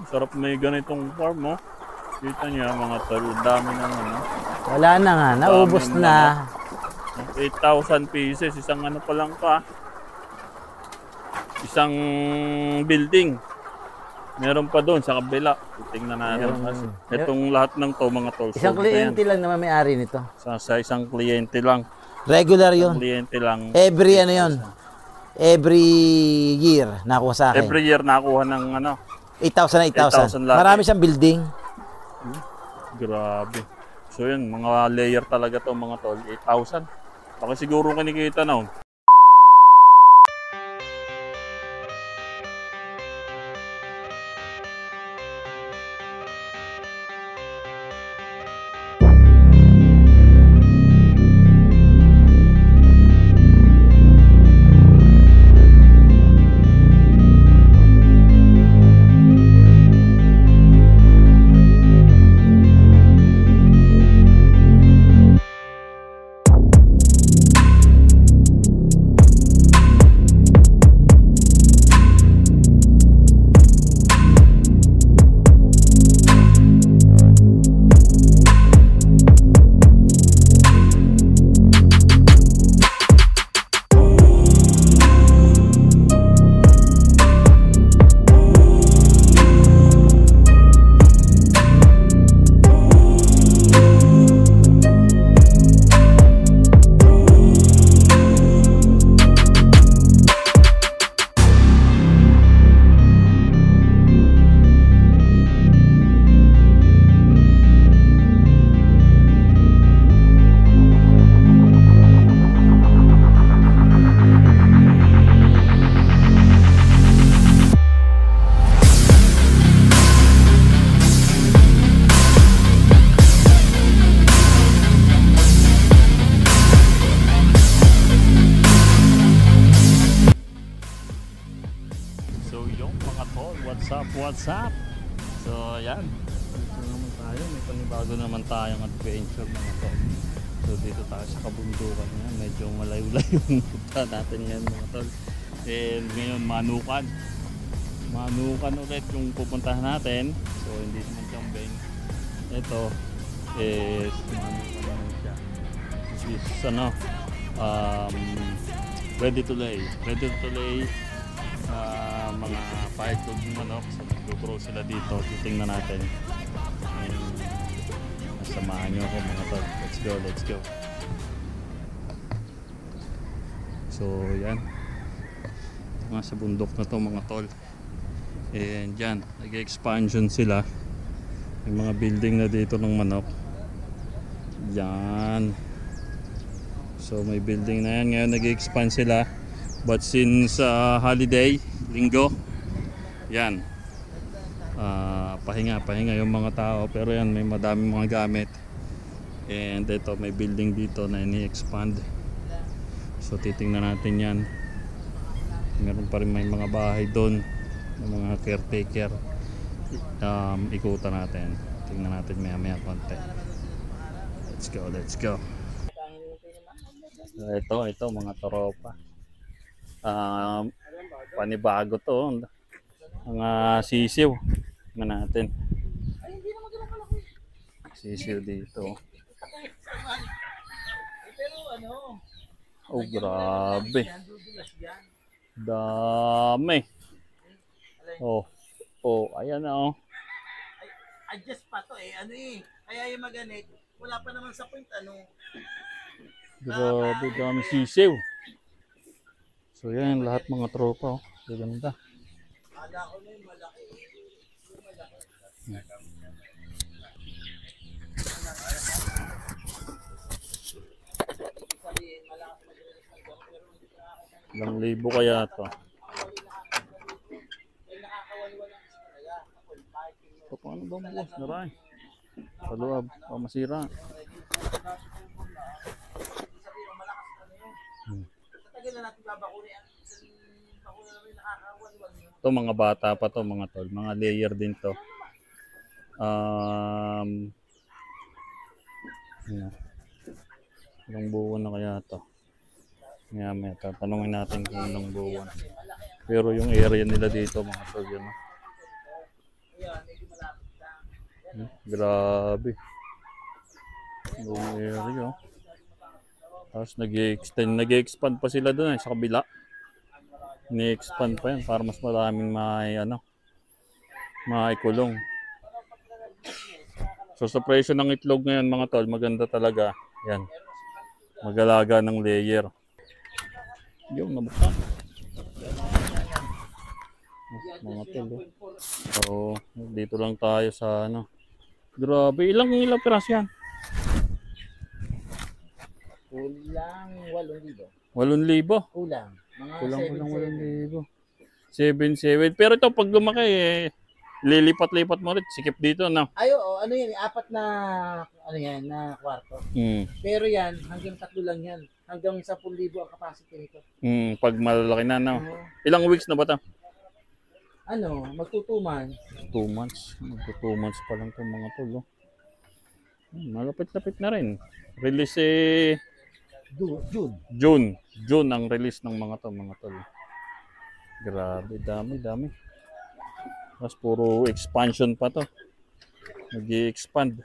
Sarap may ganitong farm, oh. Kita niya mga tol, dami ng ano. Wala na nga, naubos na. 8,000 pieces, isang ano pa lang pa. Isang building. Meron pa doon sa kabila. Tingnan natin. Itong lahat ng to mga tol. Isang kliyente lang naman may-ari nito. Sa isang kliyente lang. Regular yun. Kliyente lang. Every ano yun. Every year nakuha sa akin. Every year nakuha ng ano. 8,000 na 8,000. Marami siyang building. Grabe. So yun, mga layer talaga to mga tol. 8,000. Baka siguro kinikita na. What's up? So yan, dito naman tayo, may panibago naman tayong adventure mga tol. So dito tayo sa kabundukan yan, medyo malayo-layo yung punta natin yan mga tol. And ngayon Manukan ulit yung pupuntahan natin. So hindi naman Chambeng. Ito is Manukan naman siya. This is ano, ready to lay mga firewood manok. So mag-grow sila dito. Titingnan natin. And samahan nyo ako mga tol. Let's go. So yan, mga sa bundok na to mga tol. And yan, nag-expansion sila. May mga building na dito ng manok. Yan. So may building na yan. Ngayon nag-expand sila. But since holiday, linggo, yan, pahinga yung mga tao. Pero yan, may madaming mga gamit. And ito, may building dito na ini-expand. So titingnan natin yan. Meron pa rin may mga bahay doon, mga caretaker. Ikutan natin. Tingnan natin maya konti. Let's go. Ito mga tropa. Panibago to, mga sisiw. Tingnan natin. Sisiw dito. Oh, grabe. Dami. Oh, ayan na. Adjust pa to kaya yung maganit, wala pa naman sa point Grabe, dami sisiw. So yan, lahat mga tropa. Ganda. Kala ko na yung malaki. Ilang libo kaya to? So, paano ba boss? Naray. Sa loob, masira. Ito mga bata pa to mga tol. Mga layer din to. Ilang buwan na kaya to? May tatanungin natin kung ilang buwan. Pero yung area nila dito mga tol yun. Grabe. Yung area. Tapos nag-expand pa sila doon sa kabila. Ni-expand pa yan para mas maraming maikulong. So sa presyo ng itlog ngayon mga tol, maganda talaga. Yan. Mag-alaga ng layer. Yung nabuksan. Mga tol. So dito lang tayo sa Grabe, ilang piraso yan? Kulang 8,000. 8,000. Kulang. Mga Kulang 8,000. 7,700. Pero ito pag lumaki lilipat-lipat mo rin. Sikip dito na. Ay, oo, ano yan, 4 na, na kwarto. Pero yan, hanggang 3 lang yan. Hanggang 10,000 ang capacity nito. Pag malalaki na, Ilang weeks na ba ito? Magto 2 months. 2 months. Magto 2 months pa lang itong mga tol. Malapit-lapit na rin. Release June. June ang release ng mga tol. Grabe, dami. Mas puro expansion pa to. Nag-i-expand.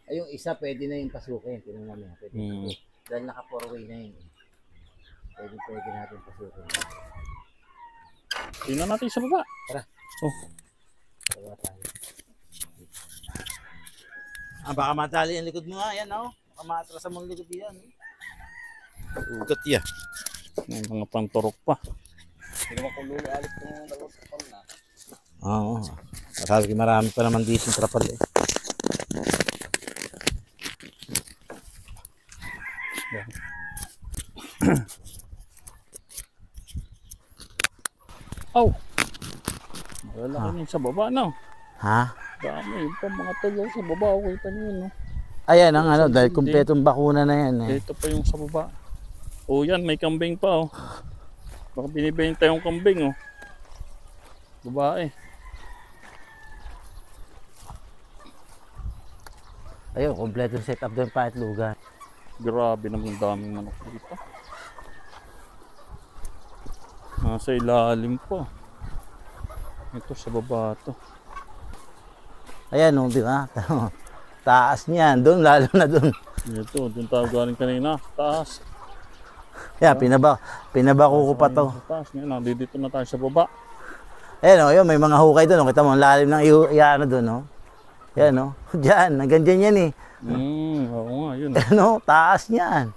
Ay, yung isa pwede na yung pasukin. Tingnan namin. Dahil naka 4-way na yun. Pwede natin pasukin. Tingnan natin sa baba. Tara. Baba tayo. Baka matali ang likod mo nga. Yan, Baka maatrasan mo ang likod yan. Ugat yan. May mga panturok pa. Oo. Sabi marami pa naman decent trapal eh. Malaki sa baba, Ha? Dami pa mga tulo sa baba. Kita niyo yun, Ayan ang dahil kumpletong bakuna na yan eh. Ito pa yung sa baba. Yan, may kambing pa, Baka binibenta yung kambing, Babae. Ayun, kumpletong setup doon pa at lugar. Grabe naman daming manok dito. Nasa ilalim pa. Ito sa baba to. Ayan di ba? Taas niyan, doon lalo na doon. Ito, doon tayo galing kanina. Taas. Yeah, pinabako ko pa to. Taas ngayon, dito na tayo sa baba. Ayan yun, may mga hukay doon. Kita mo, ang lalim ng iano doon, Yan Diyan, hanggang dyan yan eh. Oo nga, yun. Taas niyan.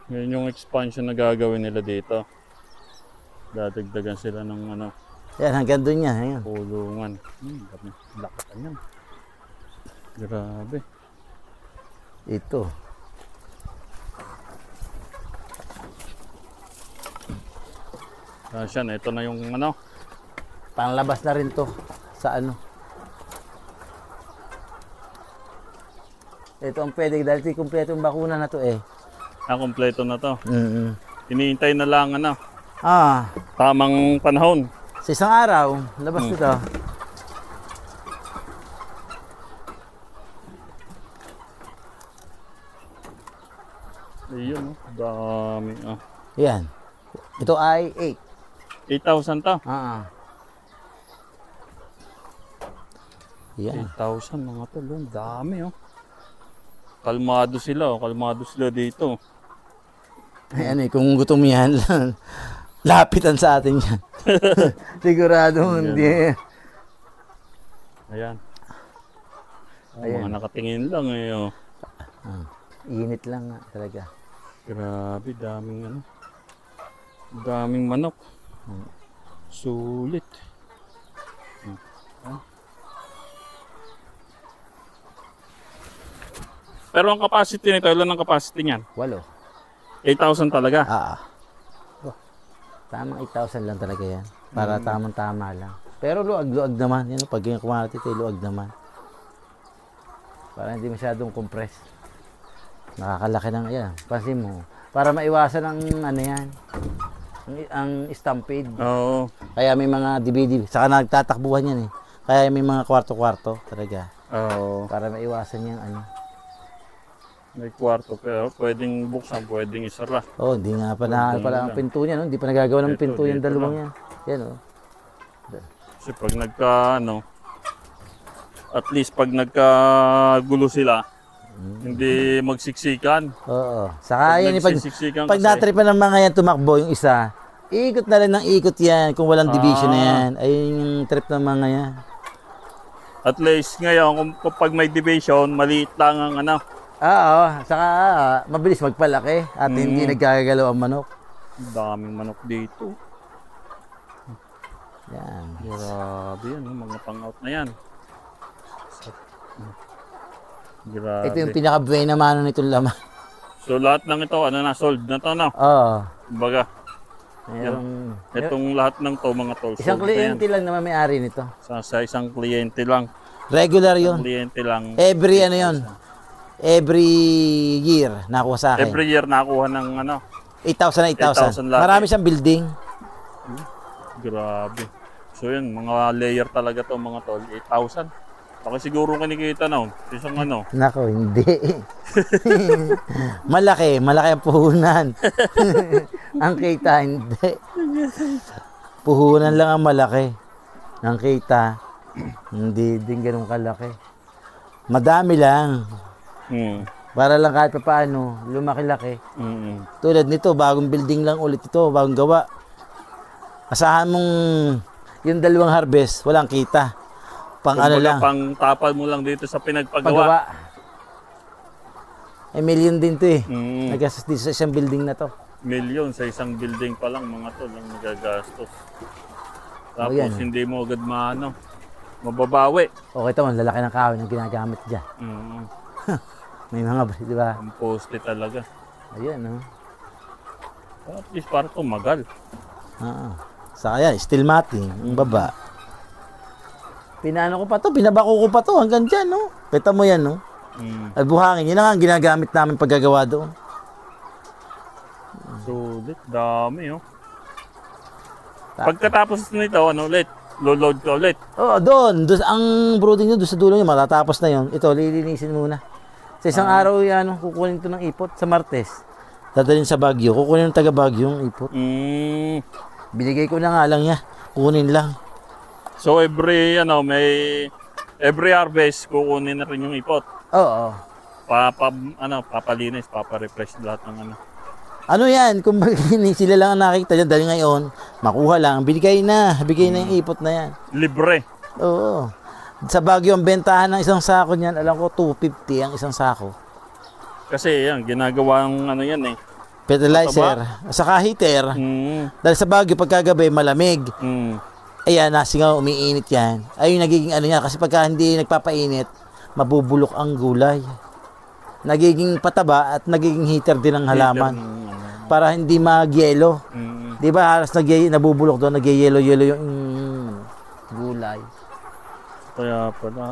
Ngayon yung expansion na gagawin nila dito. Dadagdagan sila ng Yan, hanggang doon yan. Ayan. Kulungan. Lakatan yan. Grabe. Ito. Yan, ito na yung Panglabas na rin to sa Ito ang pwede dahil kumpleto yung bakuna na to eh. Kompleto na to. Iniintay na lang tamang panahon. Sa isang araw, labas nito. Ayun, dami. Yan. Ito ay 8,000 to. Yan. 8,000 mga tol. Dami, Kalmado sila dito. Ayan kung gutom yan lang. Lapitan sa atin yan. Sigurado hindi. Ayan. Mga nakatingin lang Init lang talaga. Grabe, daming manok. Sulit. Pero ang capacity nito, ilan ang capacity niyan? 8. 8,000 talaga? Tamang 8,000 lang talaga yan. Para tamang-tama lang. Pero luag-luag naman. Yan, pag yung kumarati ito, luag naman. Para hindi masyadong compress. Nakakalaki ng yan. Pansin mo. Para maiwasan ang yan. Ang stampede. Oo. Kaya may mga DVD. Saka nagtatakbuhan yan eh. Kaya may mga kwarto-kwarto talaga. Oo. Para maiwasan yung May kwarto pero pwedeng buksan, pwedeng isara. Hindi nga pa pala ang pinto niya, Hindi pa nagagawa ng pinto yung dalawang yan. Yan Kasi pag At least pag nagkagulo sila, hindi magsiksikan. Oo. Saka yan, Nagsisiksikan pag kasi, natripan ng mga yan tumakbo yung isa, ikot na rin ng ikot yan kung walang division na yan. Ayun yung trip ng mga yan. at least ngayon, kapag may division, maliit lang ang ano. Oo. Saka mabilis magpalaki at hindi nagkagalaw ang manok. Daming manok dito. Yan. Grabe yan, mga pang-out na yan. Grabe. Ito yung pinaka-buena mano nitong laman. So lahat ng ito, ano na, sold na to, no? Oo. Kumbaga, Mayroong, itong lahat ng to, mga tol, isang sold na yan. kliyente lang naman may-ari nito. Sa isang kliyente lang. Regular yun. Kliyente lang. Every ano yun. Every year nakuha sa akin. Every year nakuha ng ano. 8,000 na 8,000. 8,000 lagi. Marami siyang building. Grabe. So yun, mga layer talaga to mga tol. 8,000. Baka siguro kinikita na. Isang ano. Nako, hindi. malaki ang puhunan. Ang kita, hindi. Puhunan lang ang malaki. Ang kita, hindi din ganun kalaki. Madami lang. Para lang kahit pa paano, lumaki-laki. Tulad nito, bagong building lang ulit ito, bagong gawa. Asahan mong yung dalawang harvest, walang kita. Pang ano lang. Pang tapal mo lang dito sa pinagpagawa. Paggawa. Million din to eh. Mm. Nagastos dito sa isang building na to. Million sa isang building pa lang mga tol ang nagagastos. Tapos yan. hindi mo agad mababawi. Okay ito, ang lalaki ng kahoy na ginagamit dyan. May mga, di ba? Ang poste talaga. Ayan, no? At least para tumagal. Saka yan, steel matting, yung baba. Pinano ko pa to, binabako ko pa to hanggang dyan, no? Kita mo yan, no? At buhangin, yun lang ang ginagamit namin paggagawa doon. Sulit, dami, oh. Pagkatapos nito, ano ulit? Load ka ulit. Oo, doon. Ang brooding nyo, doon sa dulo nyo, matatapos na yun. Ito, lilinisin muna. Sa isang araw yan, kukunin ito ng ipot sa Martes. Dadalhin sa Baguio. Kukunin ng taga Baguio yung ipot. Binigay ko na nga lang niya. Kukunin lang. So every harvest kukunin na rin yung ipot. Oo. Papalinis, paparefresh lahat ng ano. Ano yan? Kung sila lang ang nakikita dyan, dahil ngayon, makuha lang. Bigay na yung ipot na yan. Libre. Oo. Sa Baguio, ang bentahan ng isang sako niyan, alam ko, 250 ang isang sako. Kasi yan, ginagawa ang ano yan eh. Fertilizer. Saka heater. Dahil sa Baguio, pagkagabi, malamig. Ayan, nasingaw, umiinit yan. Ayun, nagiging ano yan. Kasi pagka hindi nagpapainit, mabubulok ang gulay. Nagiging pataba at nagiging heater din ang halaman. Para hindi mag-yelo. Di ba, halos nabubulok doon, nag-yelo-yelo yung gulay. Kaya pala,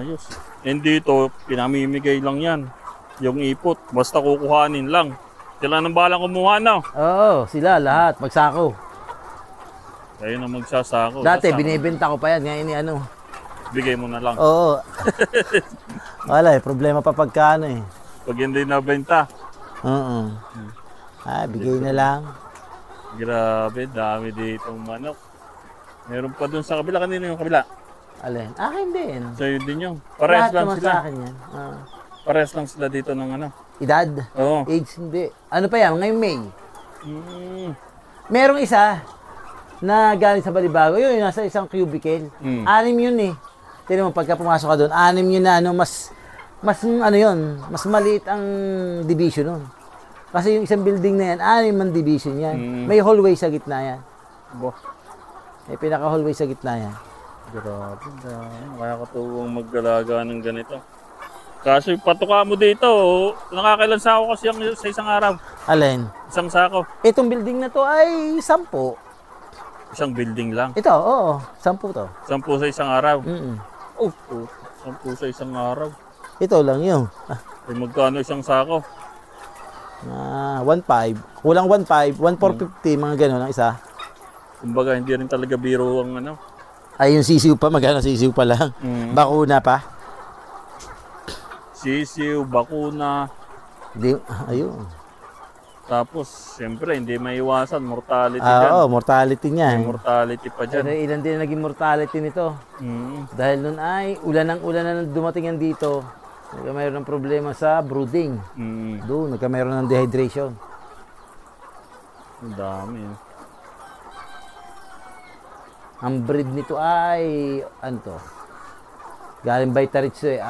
ayos. Hindi ito, pinamimigay lang yan. Yung ipot, basta kukuhanin lang. Sila nang balang kumuha na. Oo, sila lahat, magsako. Kayo na magsasako. Dati, binibenta ko pa yan, ngayon ano. Bigay mo na lang. Oo. Wala problema pa pagkano eh. Pag hindi nabenta. Oo. Bigay na lang. Grabe, dami ditong manok. Meron pa dun sa kabila. Kanino yung kabila? Alin? Akin din. Sa'yo din yung. Parehas lang naman sila. Sa akin yan. Parehas lang sila dito ng ano. Edad? Oo. Age hindi. Ano pa yan? Ngayong May. Merong isa na galing sa Balibago. Yun, nasa isang cubicle. 6 yun eh. Tignan mo, pagka pumasok ka doon, 6 yun na ano, mas ano yun, mas maliit ang division nun. Kasi yung isang building na yan, 6 ang division yan. May hallway sa gitna yan. May pinaka-hallway sa gitna yan. Grabe, kaya katuwang maggalaga ng ganito. Kaso yung patuka mo dito, nakakailan sako kasi sa isang araw. Alin? Isang sako. Itong building na to ay 10. Isang building lang. Ito, oo, 10 to. 10 sa isang araw. 10 sa isang araw. Ito lang yun. Magkano isang sako? 1.5. Kulang 1.5, 1.450, mga gano'n ang isa. Kumbaga, hindi rin talaga biro ang ano. Ay, yung sisiw pa, magkano sisiw pa lang. Bakuna pa. Sisiw, bakuna. Ayun. Tapos, siyempre, hindi maiwasan. Mortality Oo, dyan. mortality niya. May mortality pa Pero dyan. ilan din naging mortality nito. Dahil nun ay ulan na dumating yan dito. Mayroon ng problema sa brooding. Doon, mayroon ng dehydration. Ang dami. Ang breed nito ay, ano to? Galing Baitaritsu eh.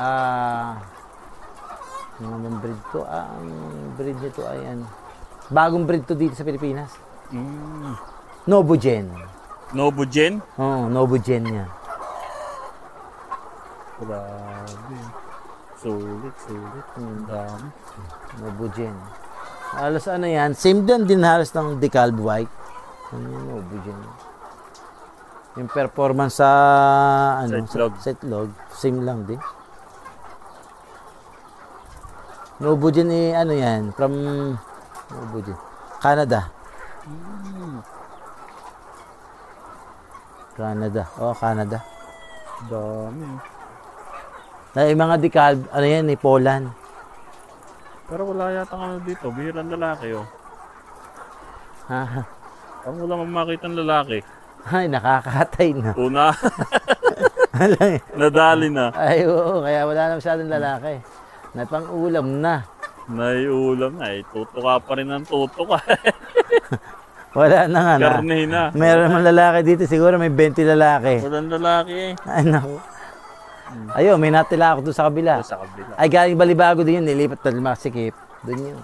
Ang breed to, ang breed nito ay ano. Bagong breed to dito sa Pilipinas. Nobugen. Nobugen? Oo, Nobugen niya. Grabe. Sulit. Ang dami. Nobugen. Halos ano yan, same din halos ng Decalb White. Ano yung Nobugen? Yung performance sa ano, sa itlog, same lang din. Nobugen eh, ano yan, from Nobugen, Canada. Canada. Dami. Na yung mga Decalb, ano yan eh, Poland. Pero wala yata ano dito. Bihirang lalaki, oh. Ha? Ang wala kang makita ng lalaki. Ay, nakakatay na. Una. Nadali na. Ay, oo, kaya wala na masyadong lalaki. Napang-ulam na. Naiulam na. Tutuka pa rin ang tutuka. Wala na nga na. Karne na. Meron naman lalaki dito, siguro may 20 lalaki. Walang lalaki eh. Ay, naku. Ayun, may natila ako doon sa kabila. Sa kabila. Ay, galing Balibago din yun, nilipat na Masikip. Doon yun.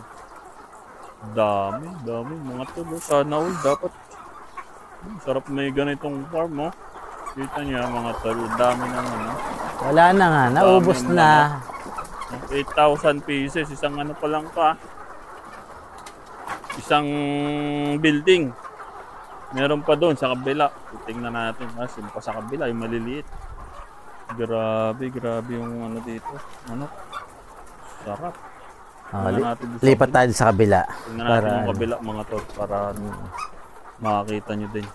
Dami. Mga tulo. Sana all dapat. Sarap may ganitong farm, oh. Kita niya mga tulo. Dami ng ano. Wala na nga, naubos Dami ng na. 8,000 pieces. Isang ano pa lang pa. Isang building. Meron pa doon sa kabila. Tingnan natin. Yung pa sa kabila, yung maliliit. Grabe yung ano dito. Ano? Sarap. Lipat tayo sa kabila. Tingnan natin yung kabila mga to para makakita nyo din.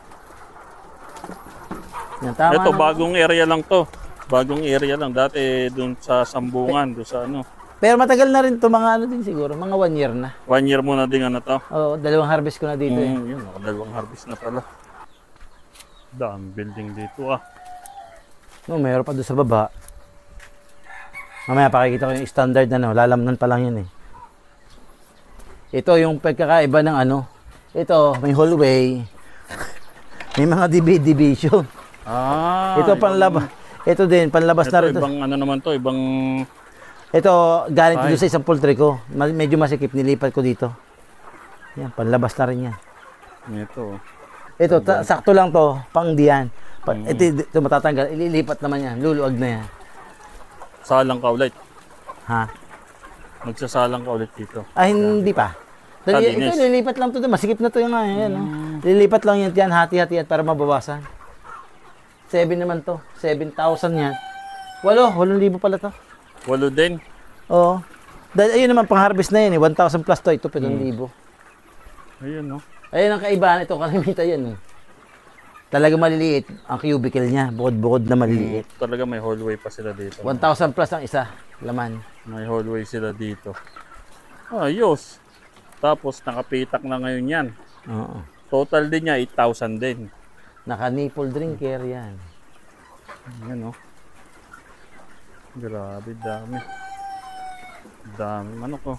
Yan, tama Ito, na. bagong area lang to. Bagong area lang. Dati doon sa Sambungan, doon sa ano. Pero matagal na rin to, mga ano din siguro, mga 1 year na. 1 year muna din ano to. Oo, 2 harvest ko na dito eh. Yun, dalawang harvest na pala. Dami building dito ah. No, mayroon pa doon sa baba. Mamaya pakikita ko yung standard na no, lalamnan pa lang yun eh. Ito yung pagkakaiba ng ano. Ito, may hallway. May mga division. Ito panlabas. Ito din, panlabas ito, na rin. Ibang ano naman to, ibang... Ito, galing to sa isang poultry ko. Medyo masikip, nilipat ko dito. Yan, panlabas na rin yan. Ito, sakto lang to, pang diyan. Ito matatanggal, ililipat naman yan, luluwag na yan. Salang ka ulit. Ha? Magsasalang ka ulit dito. Hindi pa. Ito, lilipat lang to, masikip na to yung nga. Yan, lilipat lang yan, hati-hati yan para mabawasan. 7 naman to, 7,000 yan. 8,000 pala to. 8 din? Oo. Dahil ayun naman, pang-harvest na yan eh, 1,000 plus to, ito 7,000. Ayun no. Ayun ang kaibahan ito, kalimitan yan eh. Talaga maliliit ang cubicle niya, bukod-bukod na maliliit. Talaga may hallway pa sila dito. 1,000 plus ang isa, laman. May hallway sila dito. Ayos. Tapos nakapitak na ngayon yan. Oo. Total din niya 8,000 din. Naka-nipple drinker yan. Yan oh. Grabe, dami. Dami manok oh.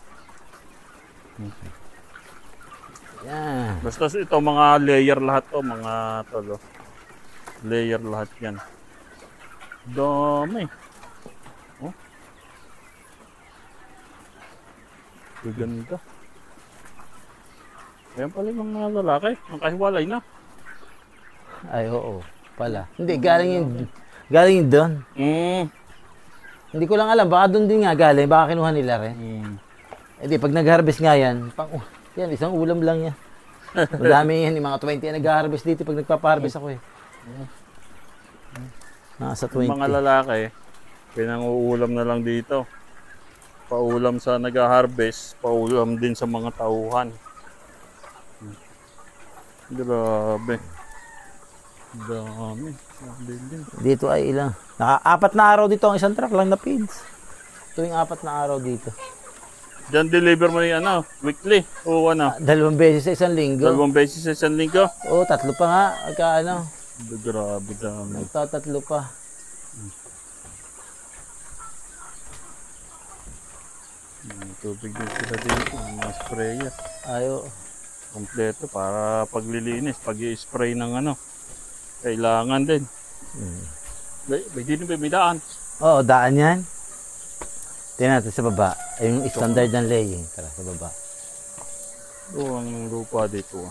Yan. Basta ito mga layer lahat to, mga tolo. Layer lahat yan. Dami. Oh. Gaganda. Ayan pala yung mga lalaki. Makahiwalay na. Ay, oo. Pala. Hindi, galing yun doon. Hindi ko lang alam, baka doon din nga galing, baka kinuha nila rin. Hindi, pag nag-harvest nga yan, yan, isang ulam lang yan. Madami yan, yung mga 20 yan nag-harvest dito pag nagpapa-harvest ako eh. Nasa 20. Mga lalaki, pinang-uulam na lang dito. Paulam sa nag-harvest, paulam din sa mga tauhan. Grabe. Dami. Dito ay ilang. Naka-4 na araw dito ang isang truck lang na feeds. Ito yung 4 na araw dito. Diyan deliver mo yung ano, weekly o ano? 2 beses sa isang linggo. 2 beses sa isang linggo? Oo, 3 pa nga. Pagka ano, Grabe dami. nagtatatlo pa. Tubig din sila dito, mga sprayer. Ayo. Kompleto para paglilinis, pag-i-spray ng ano. Kailangan din. May dito may daan. Oo, daan yan. Tingnan natin sa baba. Yung standard ng laying. Tara, sa baba. Oo, ang lupa dito.